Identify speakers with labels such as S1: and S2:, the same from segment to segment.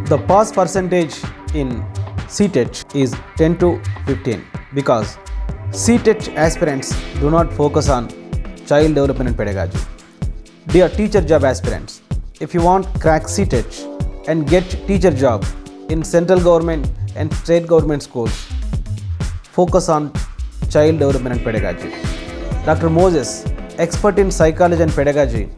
S1: The pass percentage in CTET is 10 to 15 because CTET aspirants do not focus on child development and pedagogy. Dear teacher job aspirants, if you want crack CTET and get teacher job in central government and state government schools, focus on child development and pedagogy. Dr. Moses, expert in psychology and pedagogy,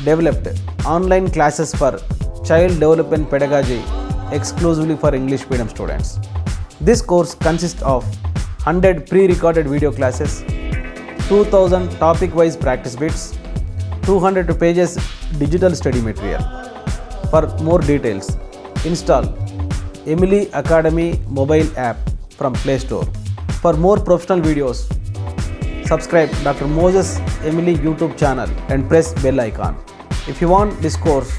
S1: developed online classes for child development pedagogy exclusively for English medium students. This course consists of 100 pre-recorded video classes, 2000 topic-wise practice bits, 200 pages digital study material. For more details, install Emily Academy mobile app from Play Store. For more professional videos, subscribe Dr. Moses Emily YouTube channel and press bell icon. If you want this course,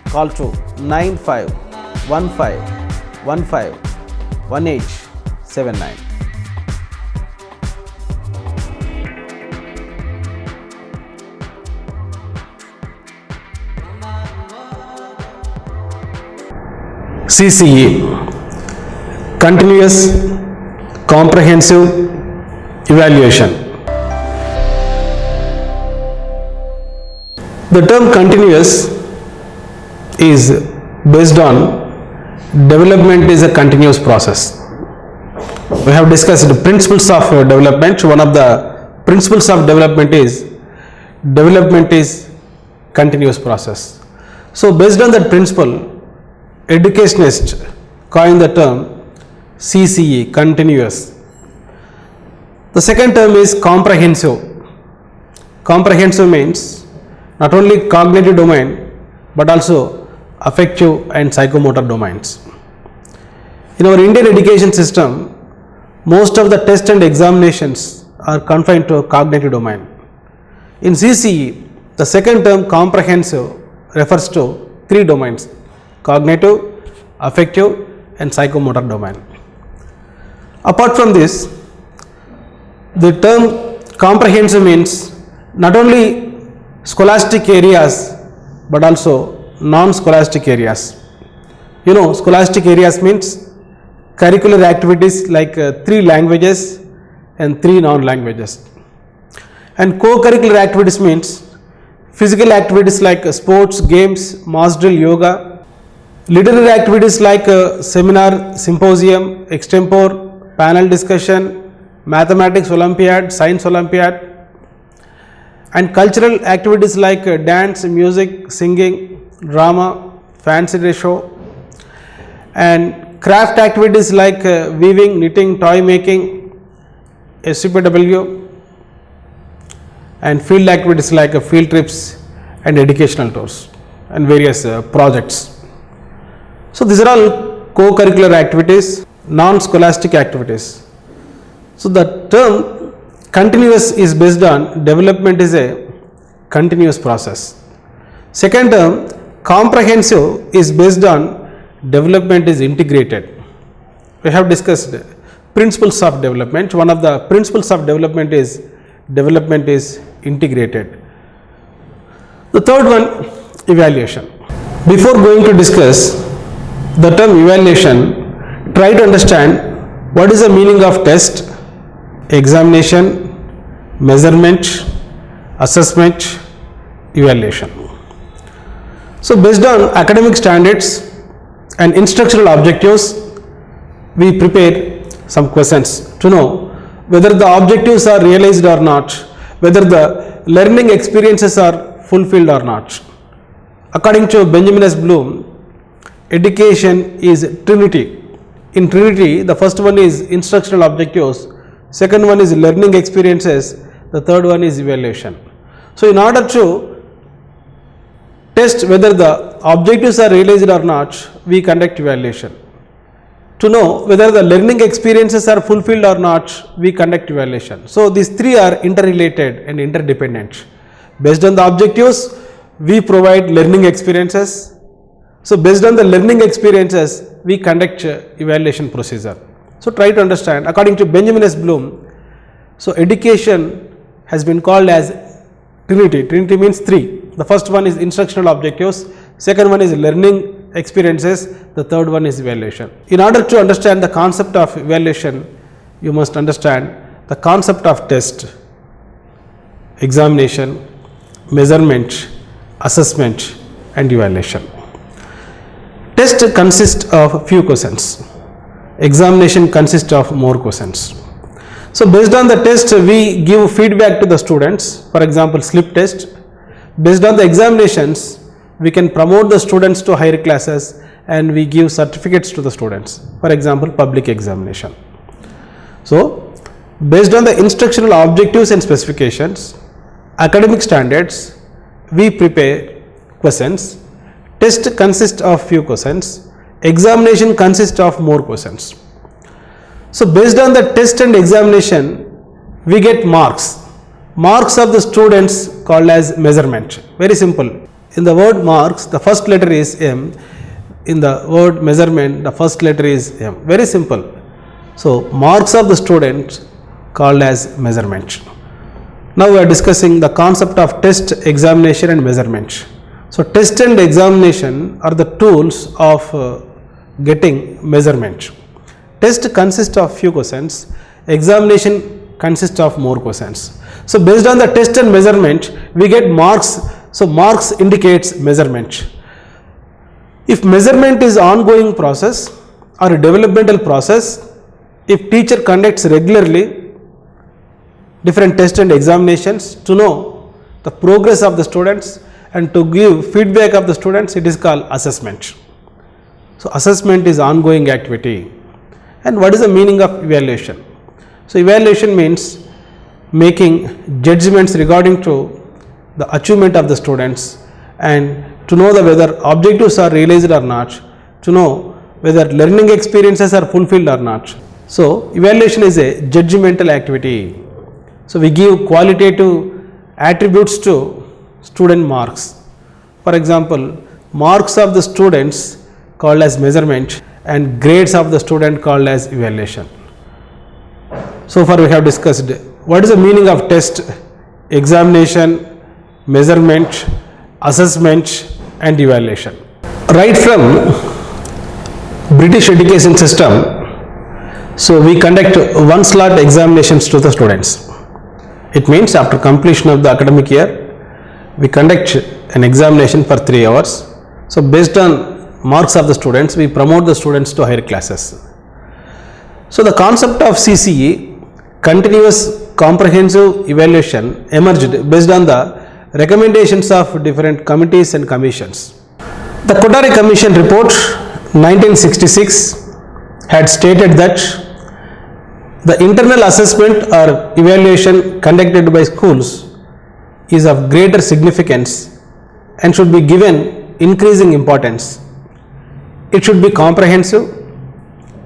S1: call to 9515151879.
S2: CCE, Continuous Comprehensive Evaluation. The term continuous is based on development is a continuous process. We have discussed the principles of development. One of the principles of development is continuous process. So based on that principle, educationists coined the term CCE, continuous. The second term is comprehensive. Comprehensive means not only cognitive domain but also affective and psychomotor domains. In our Indian education system, most of the tests and examinations are confined to a cognitive domain. In CCE, the second term comprehensive refers to three domains: cognitive, affective and psychomotor domain. Apart from this, the term comprehensive means not only scholastic areas but also non-scholastic areas. You know, scholastic areas means curricular activities like 3 languages and 3 non-languages. And co-curricular activities means physical activities like sports, games, mass drill, yoga, literary activities like seminar, symposium, extempore, panel discussion, mathematics Olympiad, science Olympiad, and cultural activities like dance, music, singing, drama, fancy dress show, and craft activities like weaving, knitting, toy making, SCPW, and field activities like field trips and educational tours and various projects. So these are all co-curricular activities, non-scholastic activities. So the term continuous is based on development is a continuous process. Second term comprehensive is based on development is integrated. We have discussed principles of development. One of the principles of development is integrated. The third one, evaluation. Before going to discuss the term evaluation, try to understand what is the meaning of test, examination, measurement, assessment, evaluation. So based on academic standards and instructional objectives, we prepare some questions to know whether the objectives are realized or not, whether the learning experiences are fulfilled or not. According to Benjamin S. Bloom, education is Trinity. In Trinity, the first one is instructional objectives, second one is learning experiences, the third one is evaluation. So in order to test whether the objectives are realized or not, we conduct evaluation. To know whether the learning experiences are fulfilled or not, we conduct evaluation. So these three are interrelated and interdependent. Based on the objectives, we provide learning experiences. So based on the learning experiences, we conduct evaluation procedure. So try to understand. According to Benjamin S. Bloom, so education has been called as Trinity. Trinity means three. The first one is instructional objectives, second one is learning experiences, the third one is evaluation. In order to understand the concept of evaluation, you must understand the concept of test, examination, measurement, assessment and evaluation. Test consists of few questions. Examination consists of more questions. So based on the test, we give feedback to the students. For example, slip test. Based on the examinations, we can promote the students to higher classes and we give certificates to the students. For example, public examination. So based on the instructional objectives and specifications, academic standards, we prepare questions. Test consists of few questions. Examination consists of more questions. So based on the test and examination, we get marks. Marks of the students called as measurement. Very simple. In the word marks, the first letter is M. In the word measurement, the first letter is M. Very simple. So marks of the student called as measurement. Now we are discussing the concept of test, examination and measurement. So test and examination are the tools of getting measurement. Test consists of few questions, examination consists of more questions. So based on the test and measurement, we get marks. So marks indicates measurement. If measurement is ongoing process or a developmental process, if teacher conducts regularly different tests and examinations to know the progress of the students and to give feedback of the students, it is called assessment. So assessment is ongoing activity. And what is the meaning of evaluation? So evaluation means making judgments regarding to the achievement of the students and to know whether objectives are realized or not, to know whether learning experiences are fulfilled or not. So evaluation is a judgmental activity. So we give qualitative attributes to student marks. For example, marks of the students called as measurement and grades of the student called as evaluation. So far we have discussed what is the meaning of test, examination, measurement, assessment and evaluation. Right from British education system, so we conduct one slot examinations to the students. It means after completion of the academic year, we conduct an examination for 3 hours. So based on marks of the students, we promote the students to higher classes. So the concept of CCE, continuous comprehensive evaluation, emerged based on the recommendations of different committees and commissions. The Kothari Commission report 1966 had stated that the internal assessment or evaluation conducted by schools is of greater significance and should be given increasing importance. It should be comprehensive,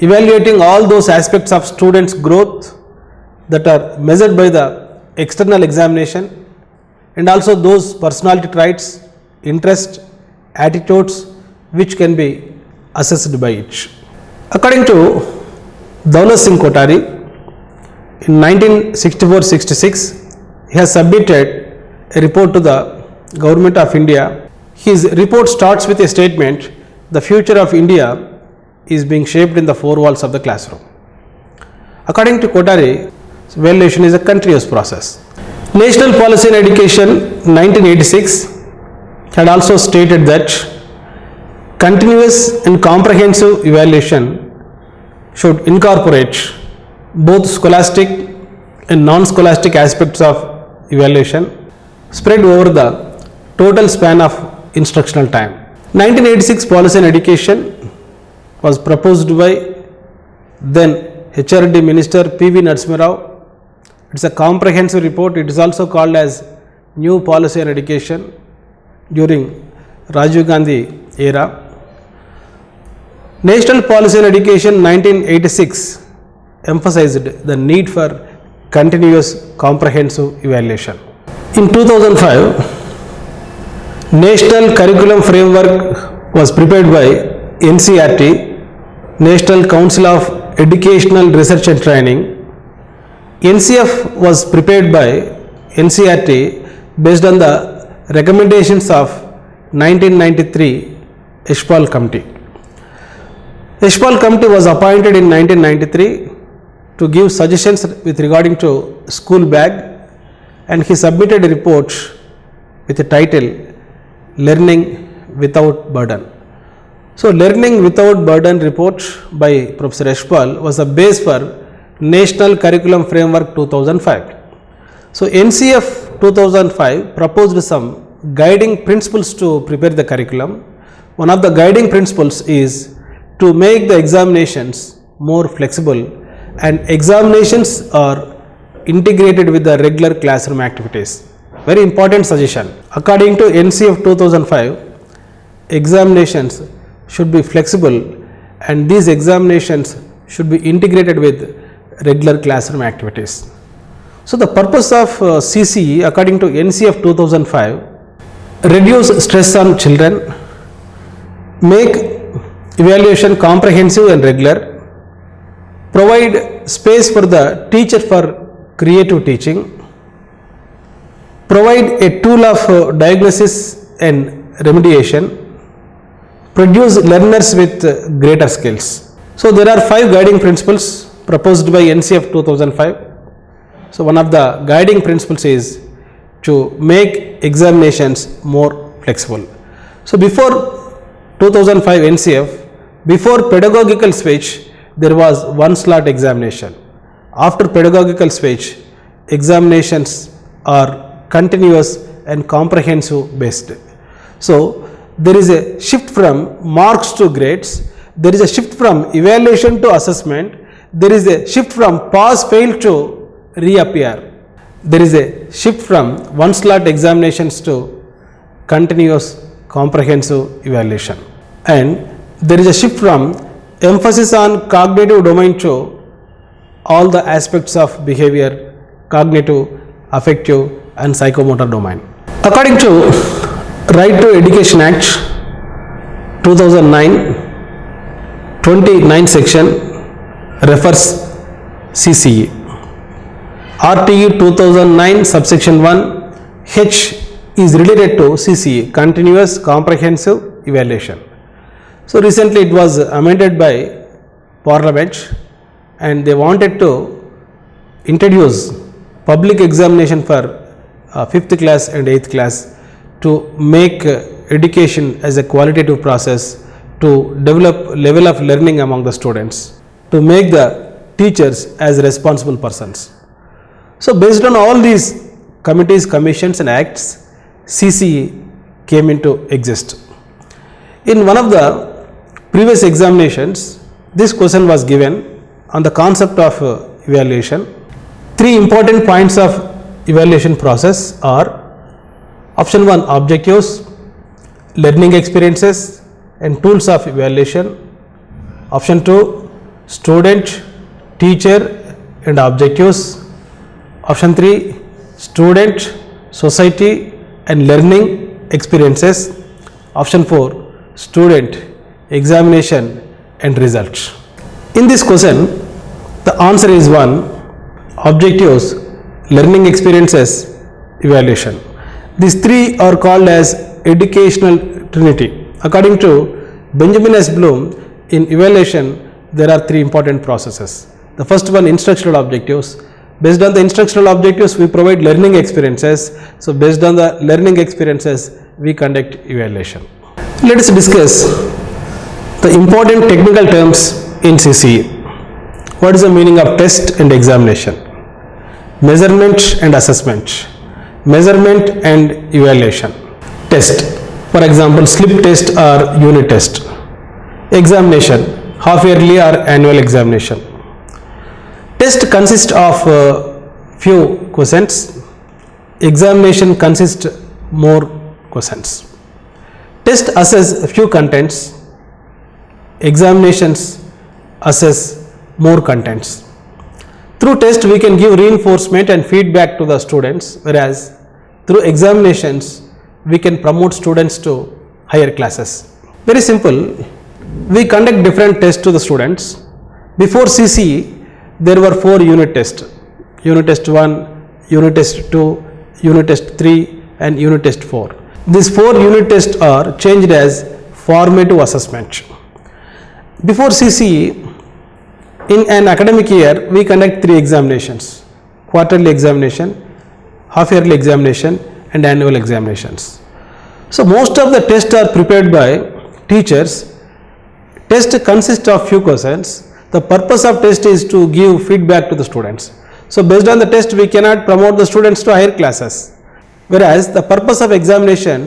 S2: evaluating all those aspects of students' growth that are measured by the external examination and also those personality traits, interest, attitudes which can be assessed by it. According to Daulat Singh Kothari, in 1964-66, he has submitted a report to the Government of India. His report starts with a statement, the future of India is being shaped in the four walls of the classroom. According to Kothari, evaluation is a continuous process. National Policy in Education 1986 had also stated that continuous and comprehensive evaluation should incorporate both scholastic and non-scholastic aspects of evaluation spread over the total span of instructional time. 1986 Policy in Education was proposed by then HRD Minister P.V. Narasimha Rao. It's a comprehensive report. It is also called as New Policy on Education during Rajiv Gandhi era. National Policy on Education 1986 emphasized the need for continuous comprehensive evaluation. In 2005, National Curriculum Framework was prepared by NCERT, National Council of Educational Research and Training. NCF was prepared by NCERT based on the recommendations of 1993 Yashpal Committee. Yashpal Committee was appointed in 1993 to give suggestions with regarding to school bag, and he submitted a report with the title Learning Without Burden. So, Learning Without Burden report by Professor Yashpal was a base for National Curriculum Framework 2005. So, NCF 2005 proposed some guiding principles to prepare the curriculum. One of the guiding principles is to make the examinations more flexible, and examinations are integrated with the regular classroom activities. Very important suggestion. According to NCF 2005, examinations should be flexible and these examinations should be integrated with regular classroom activities. So, the purpose of CCE according to NCF 2005, reduce stress on children, make evaluation comprehensive and regular, provide space for the teacher for creative teaching, provide a tool of diagnosis and remediation, produce learners with greater skills. So, there are 5 guiding principles proposed by NCF 2005. So, one of the guiding principles is to make examinations more flexible. So, before 2005 NCF, before pedagogical switch, there was one slot examination. After pedagogical switch, examinations are continuous and comprehensive based. So, there is a shift from marks to grades, there is a shift from evaluation to assessment, there is a shift from pass fail to reappear, there is a shift from one slot examinations to continuous comprehensive evaluation, and there is a shift from emphasis on cognitive domain to all the aspects of behavior, cognitive, affective and psychomotor domain. According to Right to Education Act 2009, 29 section refers CCE. RTE 2009 subsection 1 H is related to CCE, continuous comprehensive evaluation. So, recently it was amended by Parliament and they wanted to introduce public examination for 5th class and 8th class to make education as a qualitative process, to develop level of learning among the students, to make the teachers as responsible persons. So, based on all these committees, commissions and acts, CCE came into exist. In one of the previous examinations, this question was given on the concept of evaluation. 3 important points of evaluation process are: option 1 objectives, learning experiences and tools of evaluation; option 2 student, teacher and objectives; option 3 student, society and learning experiences; option 4 student, examination and results. In this question, the answer is 1 objectives, learning experiences, evaluation. These 3 are called as educational trinity. According to Benjamin S. Bloom, in evaluation there are 3 important processes. The first one, instructional objectives. Based on the instructional objectives, we provide learning experiences. So, based on the learning experiences, we conduct evaluation. Let us discuss the important technical terms in CCE. What is the meaning of test and examination? Measurement and assessment. Measurement and evaluation. Test, for example, slip test or unit test. Examination, half yearly or annual examination. Test consists of few questions. Examination consists more questions. Test assess few contents. Examinations assess more contents. Through test we can give reinforcement and feedback to the students, whereas through examinations we can promote students to higher classes. Very simple, we conduct different tests to the students. Before CCE there were 4 unit tests: unit test 1, unit test 2, unit test 3 and unit test 4. These 4 unit tests are changed as formative assessment. Before CCE, in an academic year, we conduct 3 examinations: quarterly examination, half yearly examination and annual examinations. So most of the tests are prepared by teachers. Test consists of few questions. The purpose of test is to give feedback to the students. So based on the test, we cannot promote the students to higher classes. Whereas the purpose of examination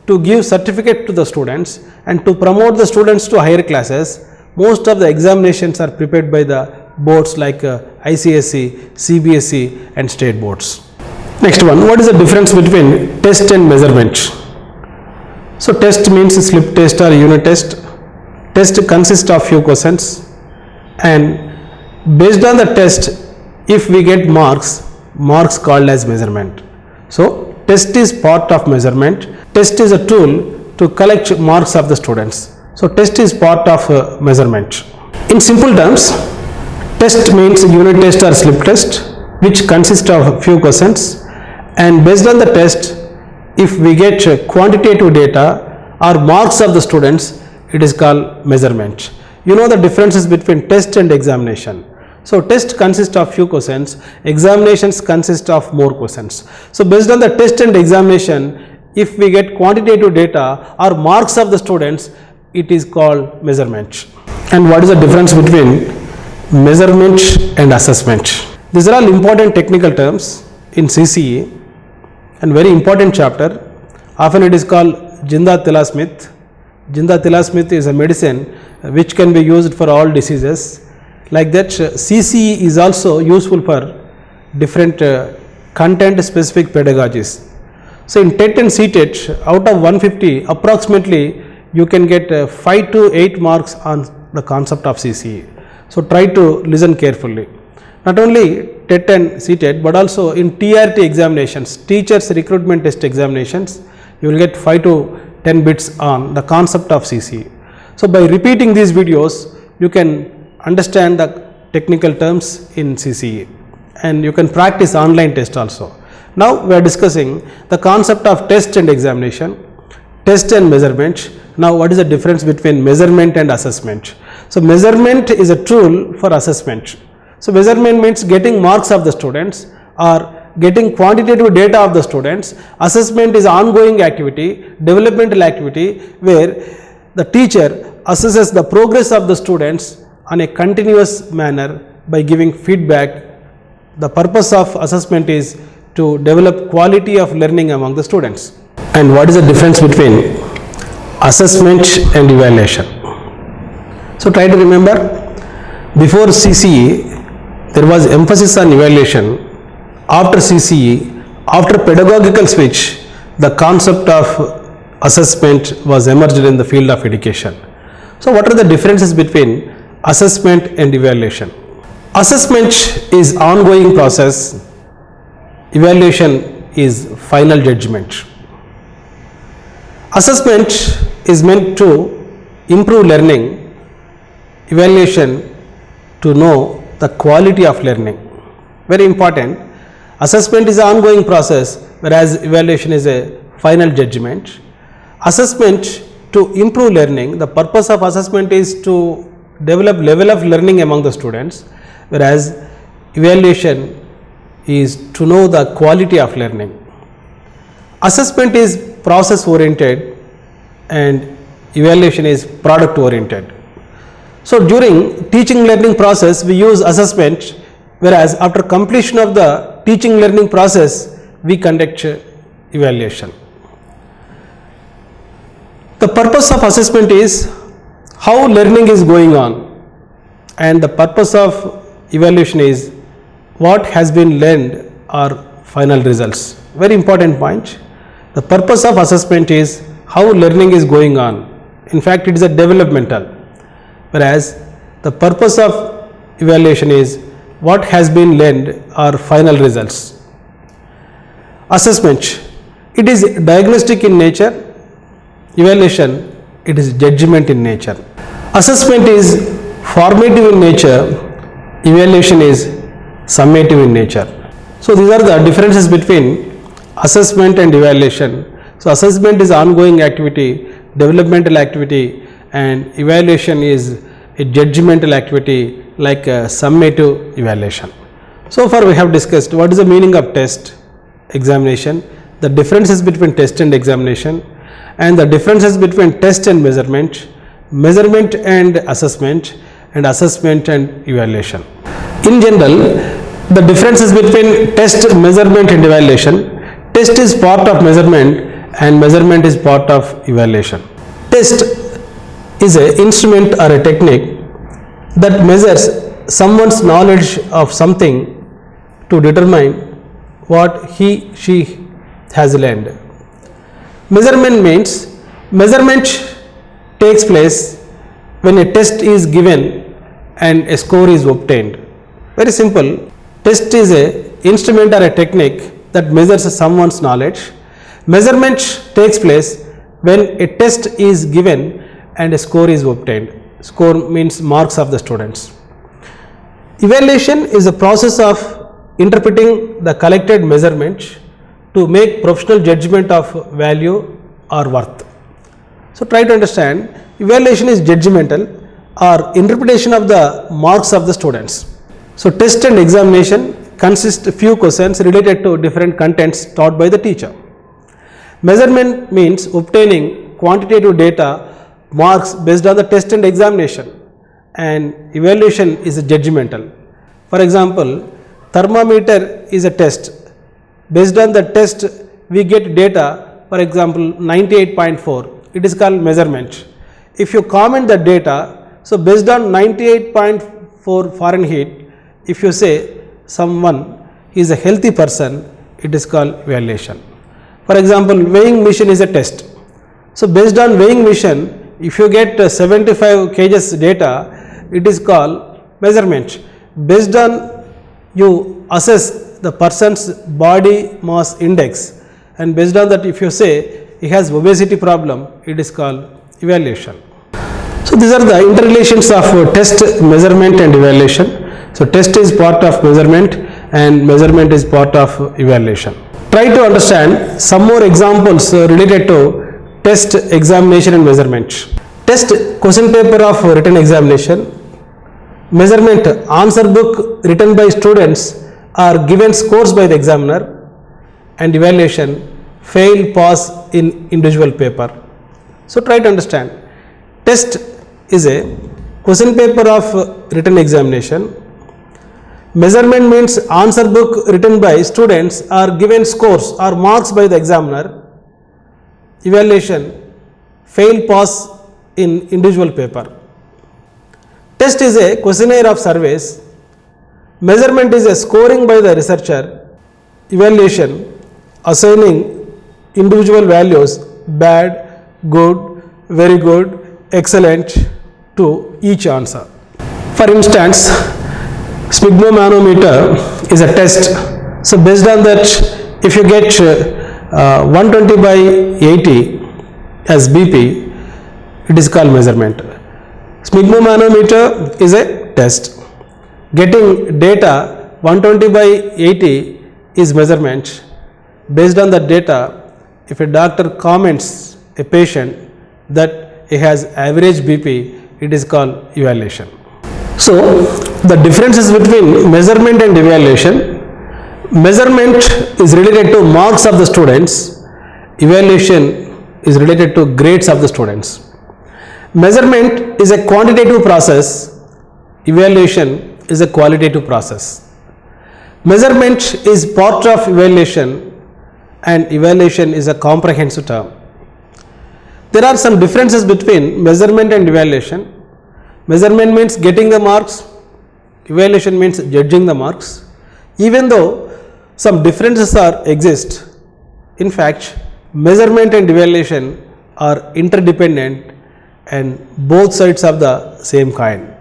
S2: to give certificate to the students and to promote the students to higher classes. Most of the examinations are prepared by the boards like ICSE, CBSE and state boards. Next one, what is the difference between test and measurement? So test means slip test or unit test. Test consists of few questions, and based on the test, if we get marks called as measurement. So test is part of measurement. Test is a tool to collect marks of the students. So test is part of measurement. In simple terms, test means unit test or slip test, which consists of few questions, and based on the test, if we get quantitative data or marks of the students, it is called measurement. You know the differences between test and examination. So test consists of few questions, examinations consist of more questions. So based on the test and examination, if we get quantitative data or marks of the students, it is called measurement. And what is the difference between measurement and assessment? These are all important technical terms in CCE and very important chapter. Often it is called Jind Tilasmith. Jind Tilasmith is a medicine which can be used for all diseases. Like that, CCE is also useful for different content specific pedagogies. So in TET and CTET, out of 150, approximately you can get 5 to 8 marks on the concept of CCE. So try to listen carefully. Not only TET and CTET, but also in TRT examinations, teachers recruitment test examinations, you will get 5 to 10 bits on the concept of CCE. So by repeating these videos, you can understand the technical terms in CCE and you can practice online test also. Now we are discussing the concept of test and examination, test and measurement. Now what is the difference between measurement and assessment? So measurement is a tool for assessment. So measurement means getting marks of the students or getting quantitative data of the students. Assessment is ongoing activity, developmental activity, where the teacher assesses the progress of the students on a continuous manner by giving feedback. The purpose of assessment is to develop quality of learning among the students. And what is the difference between assessment and evaluation? So try to remember, before CCE there was emphasis on evaluation. After CCE, after pedagogical switch, the concept of assessment was emerged in the field of education. So what are the differences between assessment and evaluation? Assessment is ongoing process, evaluation is final judgment. Assessment is meant to improve learning, evaluation to know the quality of learning. Very important. Assessment is an ongoing process, whereas evaluation is a final judgment. Assessment to improve learning, the purpose of assessment is to develop level of learning among the students, whereas evaluation is to know the quality of learning. Assessment is process oriented and evaluation is product oriented. So during teaching learning process we use assessment, whereas after completion of the teaching learning process we conduct evaluation. The purpose of assessment is how learning is going on, and the purpose of evaluation is what has been learned or final results. Very important point. The purpose of assessment is how learning is going on. In fact, it is a developmental, whereas the purpose of evaluation is what has been learned or final results. Assessment, it is diagnostic in nature. Evaluation, it is judgment in nature. Assessment is formative in nature, evaluation is summative in nature. So these are the differences between assessment and evaluation. So assessment is ongoing activity, developmental activity and evaluation is a judgmental activity like a summative evaluation. So far we have discussed what is the meaning of test, examination, the differences between test and examination, and the differences between test and measurement, measurement and assessment and evaluation. In general, the differences between test, measurement and evaluation: test is part of measurement and measurement is part of evaluation. Test is an instrument or a technique that measures someone's knowledge of something to determine what she has learned. Measurement takes place when a test is given and a score is obtained. Very simple. Test is a instrument or a technique that measures someone's knowledge. Measurement takes place when a test is given and a score is obtained. Score means marks of the students. Evaluation is a process of interpreting the collected measurements to make professional judgment of value or worth. So try to understand, evaluation is judgmental or interpretation of the marks of the students. So test and examination consist of few questions related to different contents taught by the teacher. Measurement means obtaining quantitative data, marks based on the test and examination, and evaluation is judgmental. For example, thermometer is a test. Based on the test we get data, for example 98.4, it is called measurement. If you comment the data, so based on 98.4 Fahrenheit, if you say someone is a healthy person, it is called evaluation. For example, weighing machine is a test. So based on weighing machine, if you get 75 kgs data, it is called measurement. Based on you assess the person's body mass index, and based on that if you say he has obesity problem, it is called evaluation. So these are the interrelations of test, measurement and evaluation. So test is part of measurement and measurement is part of evaluation. Try to understand some more examples related to test, examination and measurement. Test, question paper of written examination. Measurement, answer book written by students are given scores by the examiner. And evaluation, fail, pass in individual paper. So try to understand. Test is a question paper of written examination. Measurement means answer book written by students are given scores or marks by the examiner. Evaluation, fail, pass in individual paper. Test is a questionnaire of surveys. Measurement is a scoring by the researcher. Evaluation, assigning individual values bad, good, very good, excellent to each answer. For instance, sphygmomanometer is a test. So based on that, if you get 120 by 80 as BP, it is called measurement. Sphygmomanometer is a test. Getting data 120 by 80 is measurement. Based on that data, if a doctor comments a patient that he has average BP, it is called evaluation. So the differences between measurement and evaluation: measurement is related to marks of the students, evaluation is related to grades of the students. Measurement is a quantitative process, evaluation is a qualitative process. Measurement is part of evaluation and evaluation is a comprehensive term. There are some differences between measurement and evaluation. Measurement means getting the marks, evaluation means judging the marks. Even though some differences exist, in fact, measurement and evaluation are interdependent and both sides of the same coin.